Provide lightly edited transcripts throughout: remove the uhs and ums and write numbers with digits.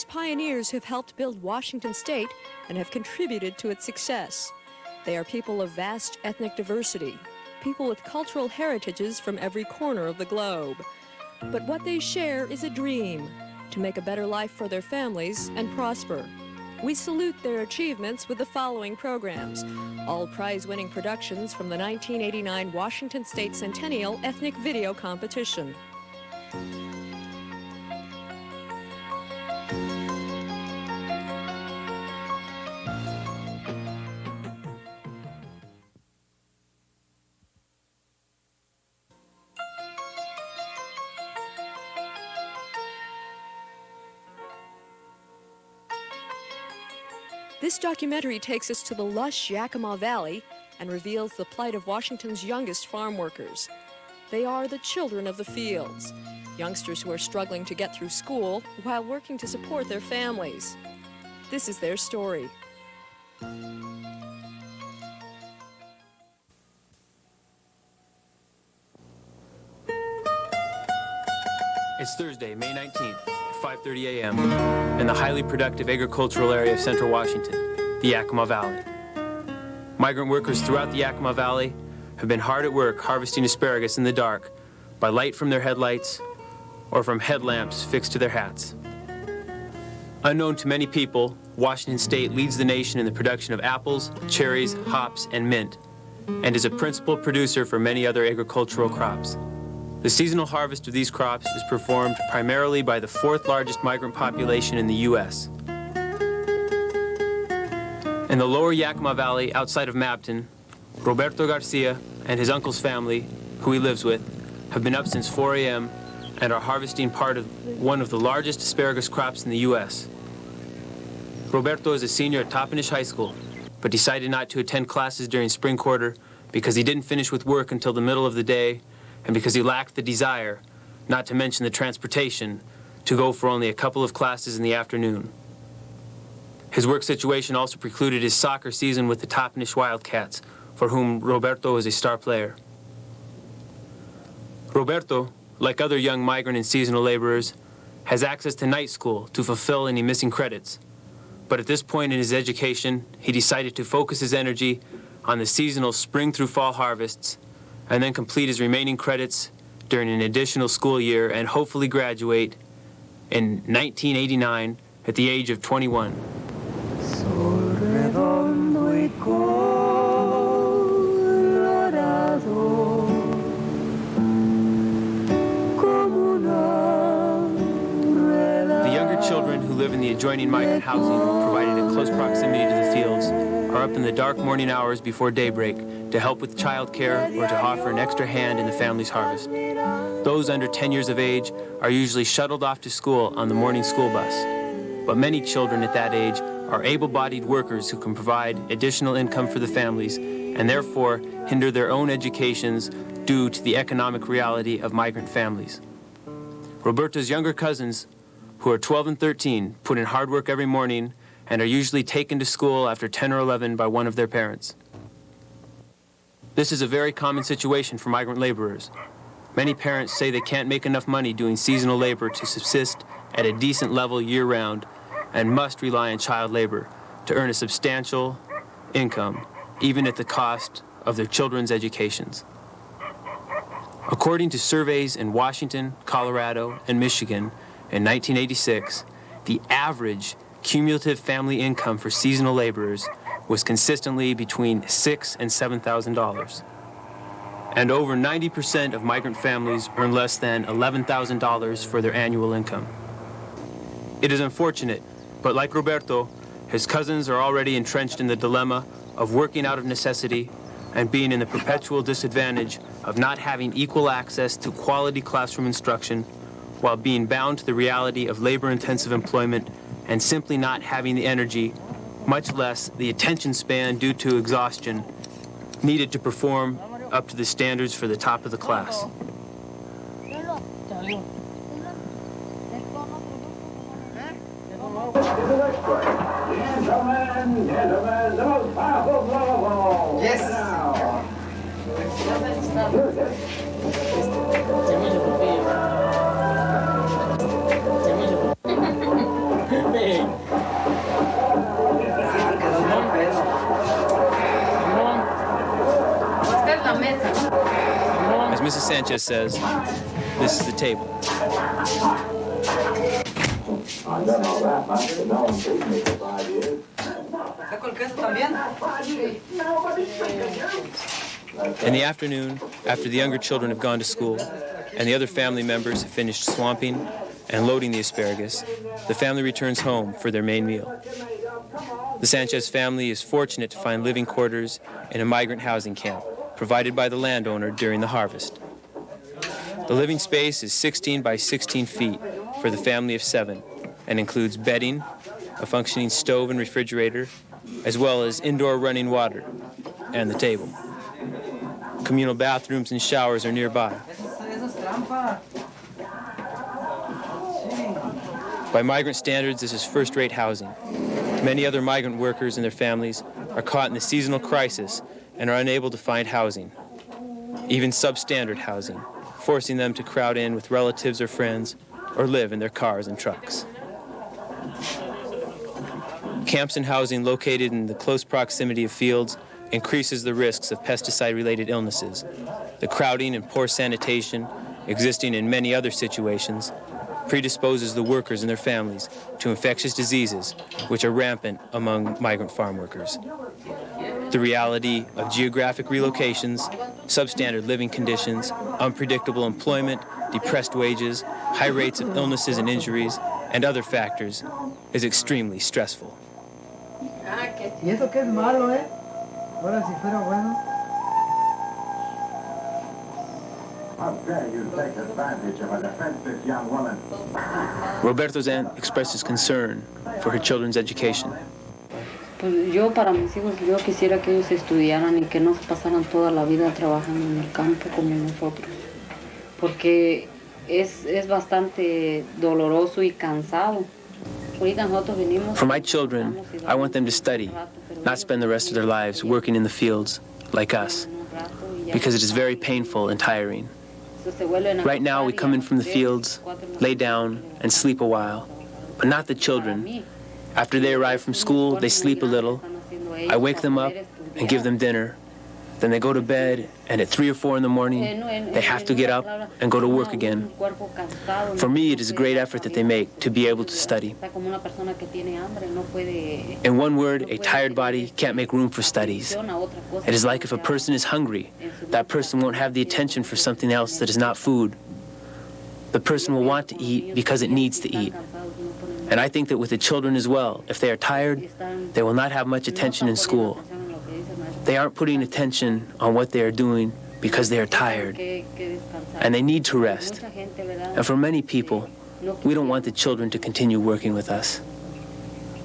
these pioneers have helped build Washington State and have contributed to its success. They are people of vast ethnic diversity, people with cultural heritages from every corner of the globe. But what they share is a dream, to make a better life for their families and prosper. We salute their achievements with the following programs, all prize-winning productions from the 1989 Washington State Centennial Ethnic Video Competition. This documentary takes us to the lush Yakima Valley and reveals the plight of Washington's youngest farm workers. They are the children of the fields, youngsters who are struggling to get through school while working to support their families. This is their story. It's Thursday, May 19th. 5:30 a.m. in the highly productive agricultural area of central Washington, the Yakima Valley. Migrant workers throughout the Yakima Valley have been hard at work harvesting asparagus in the dark by light from their headlights or from headlamps fixed to their hats. Unknown to many people, Washington State leads the nation in the production of apples, cherries, hops, and mint, and is a principal producer for many other agricultural crops. The seasonal harvest of these crops is performed primarily by the fourth largest migrant population in the U.S. In the lower Yakima Valley outside of Mabton, Roberto Garcia and his uncle's family, who he lives with, have been up since 4 a.m. and are harvesting part of one of the largest asparagus crops in the U.S. Roberto is a senior at Toppenish High School, but decided not to attend classes during spring quarter because he didn't finish with work until the middle of the day and because he lacked the desire, not to mention the transportation, to go for only a couple of classes in the afternoon. His work situation also precluded his soccer season with the Toppenish Wildcats, for whom Roberto is a star player. Roberto, like other young migrant and seasonal laborers, has access to night school to fulfill any missing credits. But at this point in his education, he decided to focus his energy on the seasonal spring through fall harvests and then complete his remaining credits during an additional school year and hopefully graduate in 1989 at the age of 21. The younger children who live in the adjoining migrant housing, provided in close proximity to the fields, are up in the dark morning hours before daybreak to help with child care or to offer an extra hand in the family's harvest. Those under 10 years of age are usually shuttled off to school on the morning school bus. But many children at that age are able-bodied workers who can provide additional income for the families and therefore hinder their own educations due to the economic reality of migrant families. Roberto's younger cousins, who are 12 and 13, put in hard work every morning and are usually taken to school after 10 or 11 by one of their parents. This is a very common situation for migrant laborers. Many parents say they can't make enough money doing seasonal labor to subsist at a decent level year-round and must rely on child labor to earn a substantial income, even at the cost of their children's educations. According to surveys in Washington, Colorado, and Michigan in 1986, the average cumulative family income for seasonal laborers was consistently between $6,000 and $7,000. And over 90% of migrant families earn less than $11,000 for their annual income. It is unfortunate, but like Roberto, his cousins are already entrenched in the dilemma of working out of necessity and being in the perpetual disadvantage of not having equal access to quality classroom instruction while being bound to the reality of labor-intensive employment and simply not having the energy, much less the attention span due to exhaustion, needed to perform up to the standards for the top of the class. Yes. Mrs. Sanchez says, this is the table. I've done all that, Master. No one paid me for 5 years. In the afternoon, after the younger children have gone to school and the other family members have finished swamping and loading the asparagus, the family returns home for their main meal. The Sanchez family is fortunate to find living quarters in a migrant housing camp provided by the landowner during the harvest. The living space is 16 by 16 feet for the family of 7 and includes bedding, a functioning stove and refrigerator, as well as indoor running water and the table. Communal bathrooms and showers are nearby. By migrant standards, this is first-rate housing. Many other migrant workers and their families are caught in the seasonal crisis and are unable to find housing, even substandard housing, forcing them to crowd in with relatives or friends or live in their cars and trucks. Camps and housing located in the close proximity of fields increases the risks of pesticide-related illnesses. The crowding and poor sanitation existing in many other situations predisposes the workers and their families to infectious diseases which are rampant among migrant farm workers. The reality of geographic relocations, substandard living conditions, unpredictable employment, depressed wages, high rates of illnesses and injuries, and other factors is extremely stressful. Y eso que es malo, Ahora si fuera bueno. How dare you take advantage of a defenseless young woman? Roberto's aunt expresses concern for her children's education. Pues yo para mis hijos, yo quisiera que ellos estudiaran y que no se pasaran toda la vida trabajando en el campo como nosotros. Porque es bastante doloroso y cansado. For my children, I want them to study, not spend the rest of their lives working in the fields like us, because it is very painful and tiring. Right now, we come in from the fields, lay down, and sleep a while, but not the children. After they arrive from school, they sleep a little. I wake them up and give them dinner. Then they go to bed, and at 3 or 4 in the morning, they have to get up and go to work again. For me, it is a great effort that they make to be able to study. In one word, a tired body can't make room for studies. It is like if a person is hungry, that person won't have the attention for something else that is not food. The person will want to eat because it needs to eat. And I think that with the children as well, if they are tired, they will not have much attention in school. They aren't putting attention on what they are doing because they are tired, and they need to rest. And for many people, we don't want the children to continue working with us.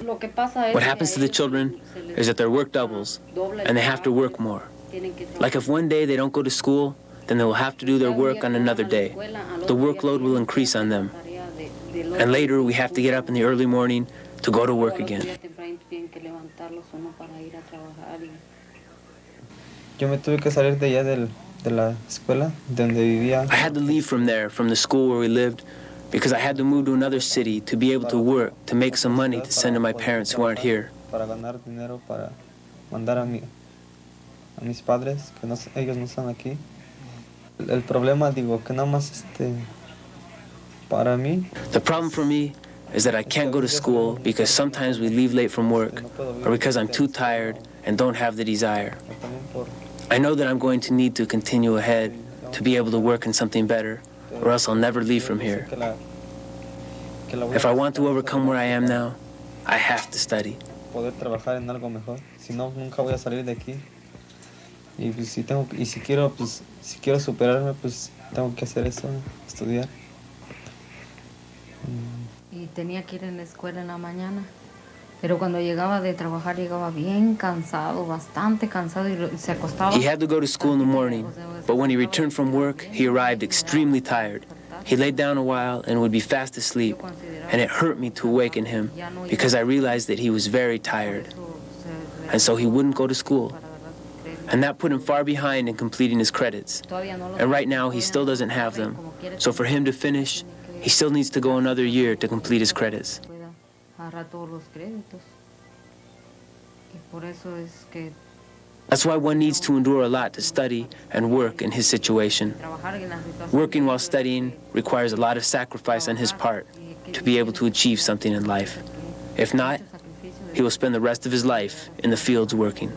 What happens to the children is that their work doubles, and they have to work more. Like if one day they don't go to school, then they will have to do their work on another day. The workload will increase on them. And later we have to get up in the early morning to go to work again. Yo me tuve que salir de allá de la escuela, de donde vivía. I had to leave from there, from the school where we lived, because I had to move to another city to be able to work, to make some money to send to my parents who aren't here. Para ganar dinero, para mandar a mis padres, que no, ellos no están aquí. El problema, digo, que nada más para mí. The problem for me is that I can't go to school because sometimes we leave late from work, or because I'm too tired and don't have the desire. I know that I'm going to need to continue ahead to be able to work in something better, or else I'll never leave from here. If I want to overcome where I am now, I have to study. Poder trabajar en algo mejor. Si no, nunca voy a salir de aquí. Y pues, si quiero superarme, pues tengo que hacer eso, estudiar. Y tenía que ir en la escuela en la mañana. Pero cuando llegaba de trabajar, llegaba bien cansado, bastante cansado, y se acostaba. He had to go to school in the morning, but when he returned from work, he arrived extremely tired. He laid down a while and would be fast asleep, and it hurt me to awaken him because I realized that he was very tired, and so he wouldn't go to school. And that put him far behind in completing his credits. And right now, he still doesn't have them. So for him to finish, he still needs to go another year to complete his credits. Todos los créditos. Y por eso es que That's why one needs to endure a lot to study and work in his situation. Working while studying requires a lot of sacrifice on his part to be able to achieve something in life. If not, he will spend the rest of his life in the fields working.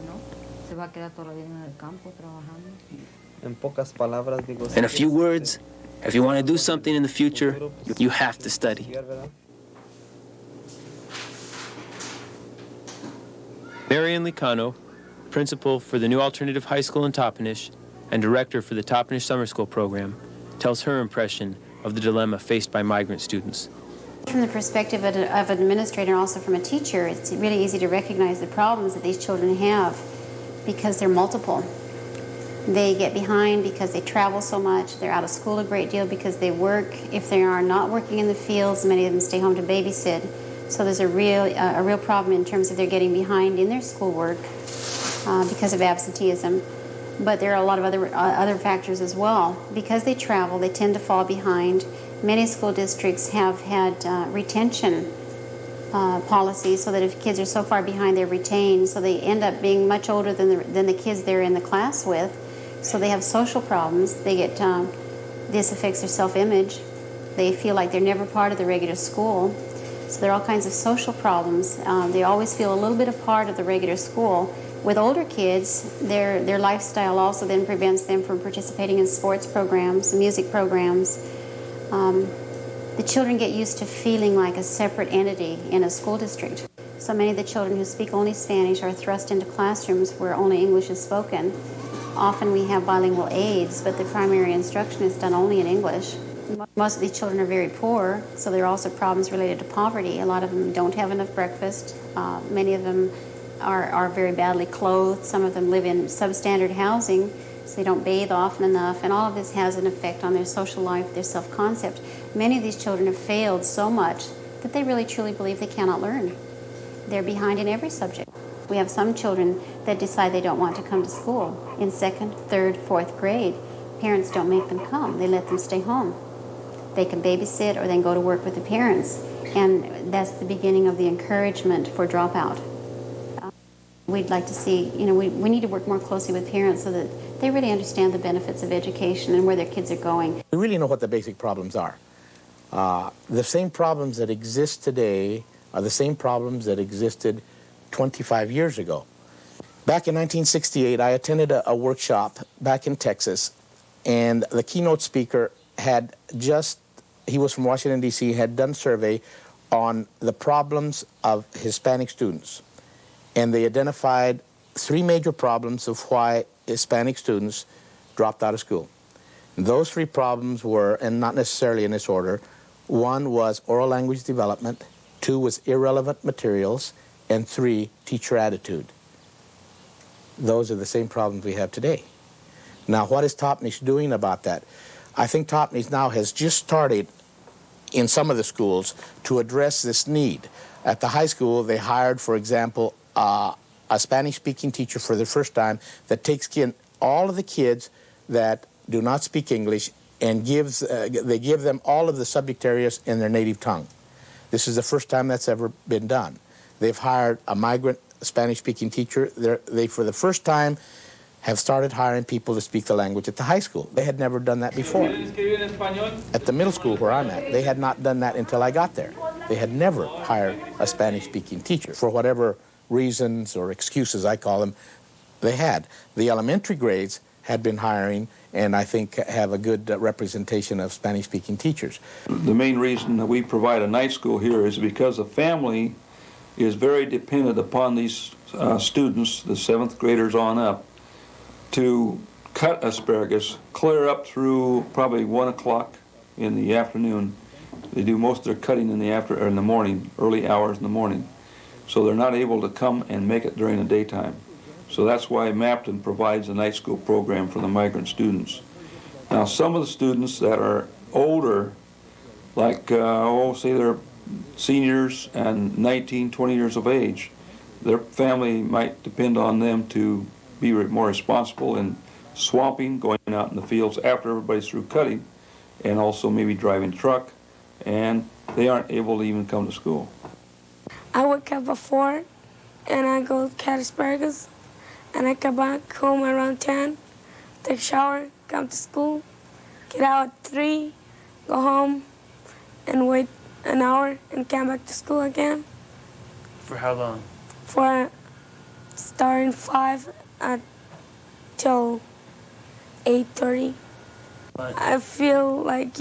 In a few words, if you want to do something in the future, you have to study. Marian Licano, principal for the New Alternative High School in Toppenish and director for the Toppenish Summer School program, tells her impression of the dilemma faced by migrant students. From the perspective of an administrator and also from a teacher, it's really easy to recognize the problems that these children have because they're multiple. They get behind because they travel so much. They're out of school a great deal because they work. If they are not working in the fields, many of them stay home to babysit. So there's a real problem in terms of they're getting behind in their schoolwork because of absenteeism. But there are a lot of other factors as well. Because they travel, they tend to fall behind. Many school districts have had retention policies so that if kids are so far behind, they're retained. So they end up being much older than the kids they're in the class with. So they have social problems. They get this affects their self-image. They feel like they're never part of the regular school. So there are all kinds of social problems. They always feel a little bit a part of the regular school. With older kids, their lifestyle also then prevents them from participating in sports programs, music programs. The children get used to feeling like a separate entity in a school district. So many of the children who speak only Spanish are thrust into classrooms where only English is spoken. Often we have bilingual aides, but the primary instruction is done only in English. Most of these children are very poor, so there are also problems related to poverty. A lot of them don't have enough breakfast. Many of them are very badly clothed. Some of them live in substandard housing, so they don't bathe often enough, and all of this has an effect on their social life, their self-concept. Many of these children have failed so much that they really truly believe they cannot learn. They're behind in every subject. We have some children that decide they don't want to come to school in 2nd, 3rd, 4th grade. Parents don't make them come. They let them stay home. They can babysit or then go to work with the parents, and that's the beginning of the encouragement for dropout. We'd like to see, we need to work more closely with parents so that they really understand the benefits of education and where their kids are going. We really know what the basic problems are. The same problems that exist today are the same problems that existed 25 years ago. Back in 1968, I attended a workshop back in Texas, and the keynote speaker he was from Washington, D.C., had done a survey on the problems of Hispanic students. And they identified 3 major problems of why Hispanic students dropped out of school. And those 3 problems were, and not necessarily in this order, 1 was oral language development, 2 was irrelevant materials, and 3, teacher attitude. Those are the same problems we have today. Now, what is Toppenish doing about that? I think Toppenish now has just started in some of the schools to address this need. At the high school, they hired, for example, a Spanish-speaking teacher for the first time that takes in all of the kids that do not speak English and they give them all of the subject areas in their native tongue. This is the first time that's ever been done. They've hired a migrant Spanish-speaking teacher. They, for the first time, have started hiring people to speak the language at the high school. They had never done that before. At the middle school where I'm at, they had not done that until I got there. They had never hired a Spanish-speaking teacher. For whatever reasons or excuses, I call them, they had. The elementary grades had been hiring, and I think have a good representation of Spanish-speaking teachers. The main reason that we provide a night school here is because the family is very dependent upon these students, the 7th graders on up, to cut asparagus clear up through probably 1 o'clock in the afternoon. They do most of their cutting in the morning, early hours in the morning. So they're not able to come and make it during the daytime. So that's why Mapton provides a night school program for the migrant students. Now, some of the students that are older, like, say they're seniors and 19, 20 years of age, their family might depend on them to be more responsible in swamping, going out in the fields after everybody's through cutting, and also maybe driving truck, and they aren't able to even come to school. I wake up at 4 and I go cut asparagus, and I come back home around 10, take a shower, come to school, get out at 3, go home, and wait an hour and come back to school again. For how long? For starting 5 till 8:30. I feel like,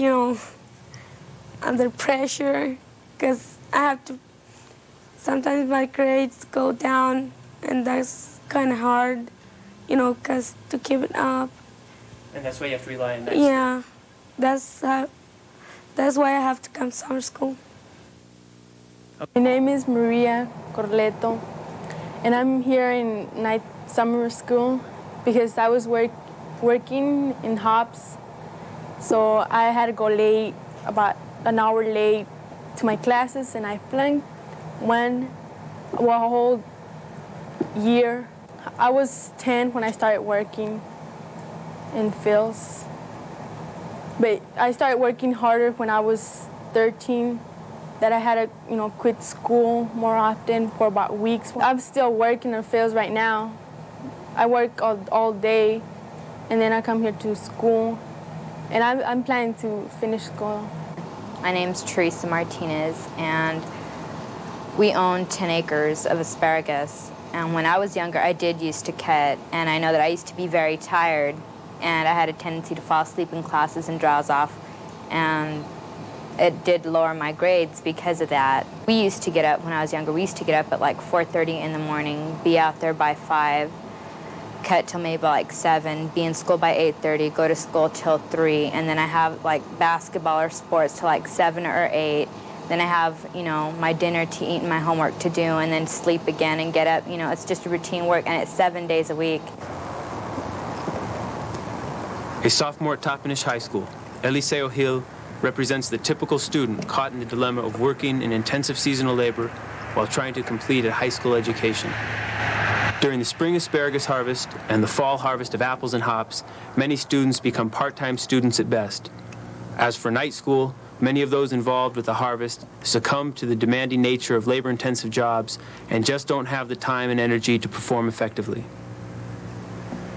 under pressure because I have to, sometimes my grades go down and that's kind of hard, because to keep it up. And that's why you have to rely on night Yeah, that's why I have to come to summer school. My name is Maria Corleto, and I'm here in night summer school because I was working in hops, so I had to go late, about an hour late to my classes, and I flunked a whole year. I was 10 when I started working in fields, but I started working harder when I was 13. That I had to, quit school more often for about weeks. I'm still working in fields right now. I work all day, and then I come here to school, and I'm planning to finish school. My name's Teresa Martinez, and we own 10 acres of asparagus. And when I was younger, I did used to cut, and I know that I used to be very tired, and I had a tendency to fall asleep in classes and drowse off, and it did lower my grades because of that. We used to get up, when I was younger, we used to get up at like 4:30 in the morning, be out there by 5, cut till maybe like 7, be in school by 8:30, go to school till 3, and then I have like basketball or sports till like 7 or 8. Then I have, my dinner to eat and my homework to do, and then sleep again and get up. It's just a routine work, and it's 7 days a week. A sophomore at Toppenish High School, Eliseo Hill represents the typical student caught in the dilemma of working in intensive seasonal labor while trying to complete a high school education. During the spring asparagus harvest and the fall harvest of apples and hops, many students become part-time students at best. As for night school, many of those involved with the harvest succumb to the demanding nature of labor-intensive jobs and just don't have the time and energy to perform effectively.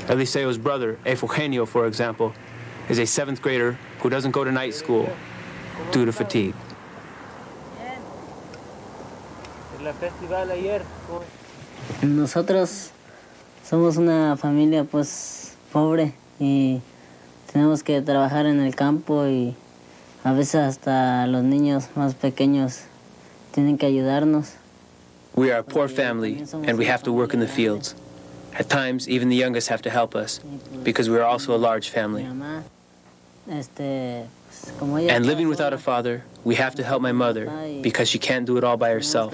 Eliseo's brother, Eugenio, for example, is a 7th grader who doesn't go to night school due to fatigue. Nosotros somos una familia pues pobre y tenemos que trabajar en el campo y a veces hasta los niños más pequeños tienen que ayudarnos. We are a poor family and we have to work in the fields. At times, even the youngest have to help us because we are also a large family. And living without a father, we have to help my mother because she can't do it all by herself.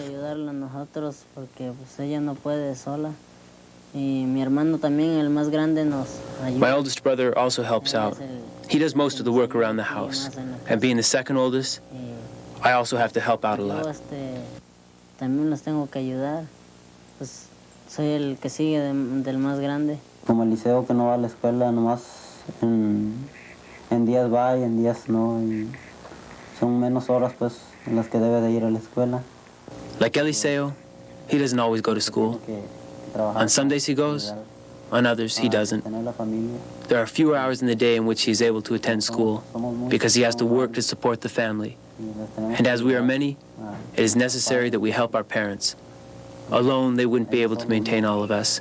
My oldest brother also helps out. He does most of the work around the house. And being the second oldest, I also have to help out a lot. Soy el que sigue del más grande. Como Eliseo que no va a la escuela, nomás en días va y en días no. Y son menos horas pues en las que debe de ir a la escuela. Like Eliseo, he doesn't always go to school. On some days he goes, on others he doesn't. There are fewer hours in the day in which he is able to attend school because he has to work to support the family. And as we are many, it is necessary that we help our parents. Alone, they wouldn't be able to maintain all of us.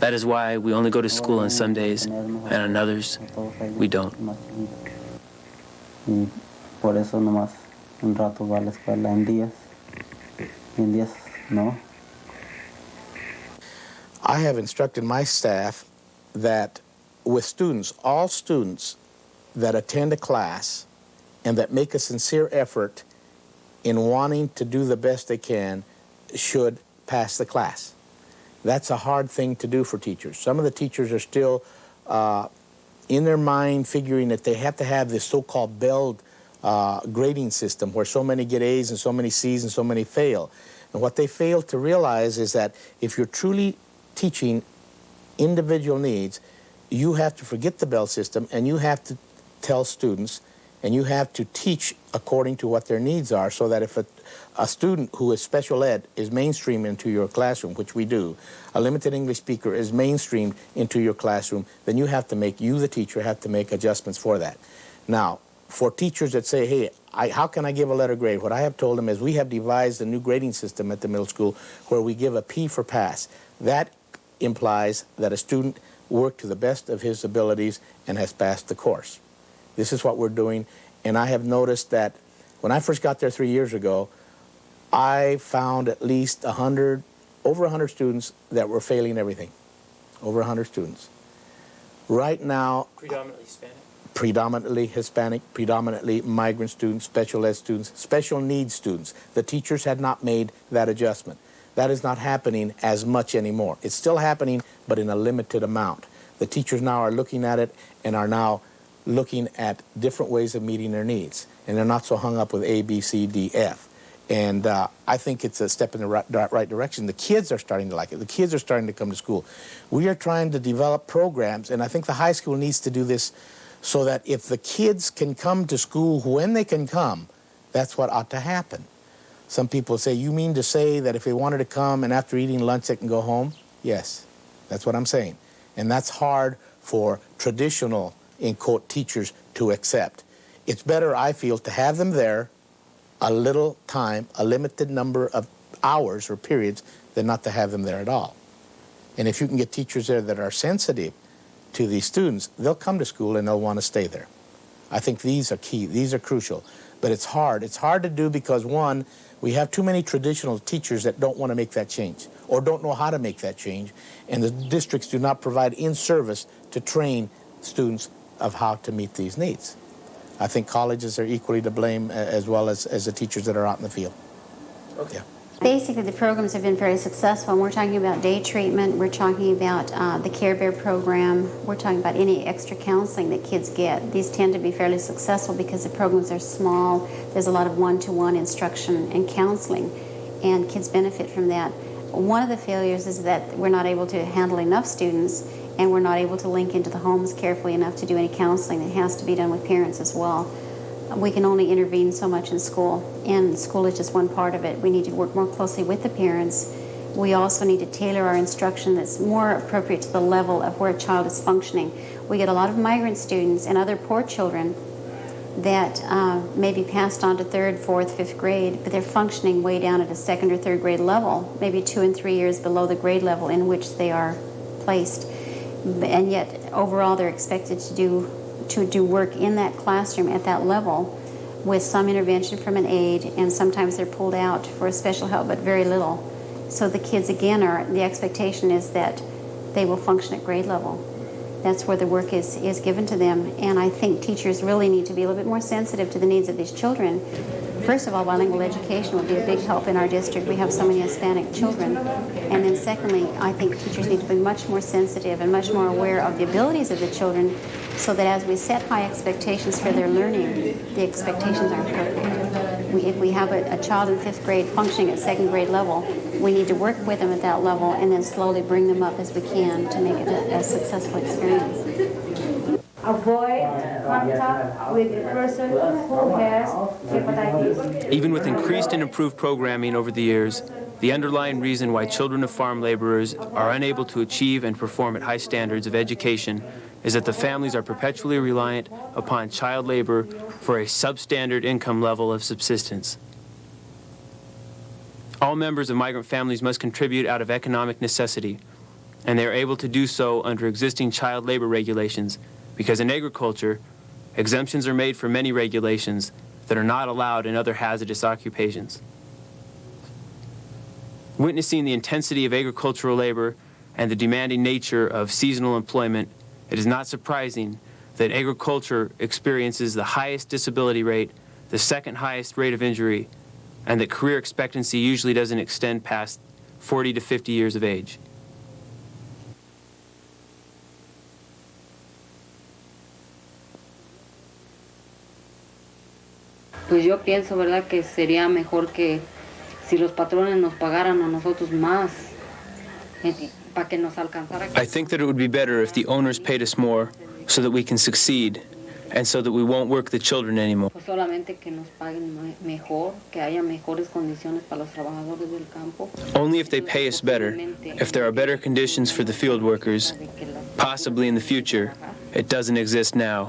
That is why we only go to school on some days, and on others, we don't. Y por eso nomás un rato va a la escuela en días, y en días no. I have instructed my staff that with students, all students that attend a class and that make a sincere effort in wanting to do the best they can should pass the class. That's a hard thing to do for teachers. Some of the teachers are still in their mind figuring that they have to have this so-called bell grading system where so many get A's and so many C's and so many fail. And what they fail to realize is that if you're truly teaching individual needs, you have to forget the bell system and you have to tell students and you have to teach according to what their needs are, so that if a student who is special ed is mainstreamed into your classroom, which we do, a limited English speaker is mainstreamed into your classroom, then you, the teacher, have to make adjustments for that. Now, for teachers that say, hey, how can I give a letter grade? What I have told them is we have devised a new grading system at the middle school where we give a P for pass. That implies that a student worked to the best of his abilities and has passed the course. This is what we're doing, and I have noticed that when I first got there 3 years ago, I found at least over 100 students that were failing everything. Over 100 students. Right now, Predominantly Hispanic? Predominantly Hispanic, predominantly migrant students, special ed students, special needs students. The teachers had not made that adjustment. That is not happening as much anymore. It's still happening, but in a limited amount. The teachers now are looking at it and are now looking at different ways of meeting their needs. And they're not so hung up with A, B, C, D, F. And I think it's a step in the right direction. The kids are starting to like it. The kids are starting to come to school. We are trying to develop programs, and I think the high school needs to do this so that if the kids can come to school when they can come, that's what ought to happen. Some people say, you mean to say that if they wanted to come and after eating lunch they can go home? Yes, that's what I'm saying. And that's hard for traditional, in quote, teachers to accept. It's better, I feel, to have them there a little time, a limited number of hours or periods, than not to have them there at all. And if you can get teachers there that are sensitive to these students, they'll come to school and they'll want to stay there. I think these are key, these are crucial. But it's hard. It's hard to do because, one, we have too many traditional teachers that don't want to make that change or don't know how to make that change, and the districts do not provide in-service to train students of how to meet these needs. I think colleges are equally to blame as well as the teachers that are out in the field. Okay. Basically, the programs have been very successful, and we're talking about day treatment, we're talking about the Care Bear program, we're talking about any extra counseling that kids get. These tend to be fairly successful because the programs are small, there's a lot of one-to-one instruction and counseling, and kids benefit from that. One of the failures is that we're not able to handle enough students, and we're not able to link into the homes carefully enough to do any counseling that has to be done with parents as well. We can only intervene so much in school, and school is just one part of it. We need to work more closely with the parents. We also need to tailor our instruction that's more appropriate to the level of where a child is functioning. We get a lot of migrant students and other poor children that may be passed on to 3rd, 4th, 5th grade, but they're functioning way down at a 2nd or 3rd grade level, maybe 2 and 3 years below the grade level in which they are placed. And yet, overall, they're expected to do work in that classroom at that level with some intervention from an aide, and sometimes they're pulled out for special help, but very little. So the kids, again, the expectation is that they will function at grade level. That's where the work is given to them, and I think teachers really need to be a little bit more sensitive to the needs of these children. First of all, bilingual education would be a big help in our district. We have so many Hispanic children. And then secondly, I think teachers need to be much more sensitive and much more aware of the abilities of the children so that as we set high expectations for their learning, the expectations are appropriate. If we have a child in 5th grade functioning at 2nd grade level, we need to work with them at that level and then slowly bring them up as we can to make it a successful experience. Avoid contact with a person who has hepatitis. Even with increased and improved programming over the years, the underlying reason why children of farm laborers are unable to achieve and perform at high standards of education is that the families are perpetually reliant upon child labor for a substandard income level of subsistence. All members of migrant families must contribute out of economic necessity, and they are able to do so under existing child labor regulations, because in agriculture, exemptions are made for many regulations that are not allowed in other hazardous occupations. Witnessing the intensity of agricultural labor and the demanding nature of seasonal employment, it is not surprising that agriculture experiences the highest disability rate, the second highest rate of injury, and that career expectancy usually doesn't extend past 40 to 50 years of age. Pues yo pienso, ¿verdad?, que sería mejor que si los patrones nos pagaran a nosotros más I think that it would be better if the owners paid us more so that we can succeed, and so that we won't work the children anymore. Pues solamente que nos paguen mejor, que haya mejores condiciones para los trabajadores del campo. Only if they pay us better, if there are better conditions for the field workers, possibly in the future. It doesn't exist now.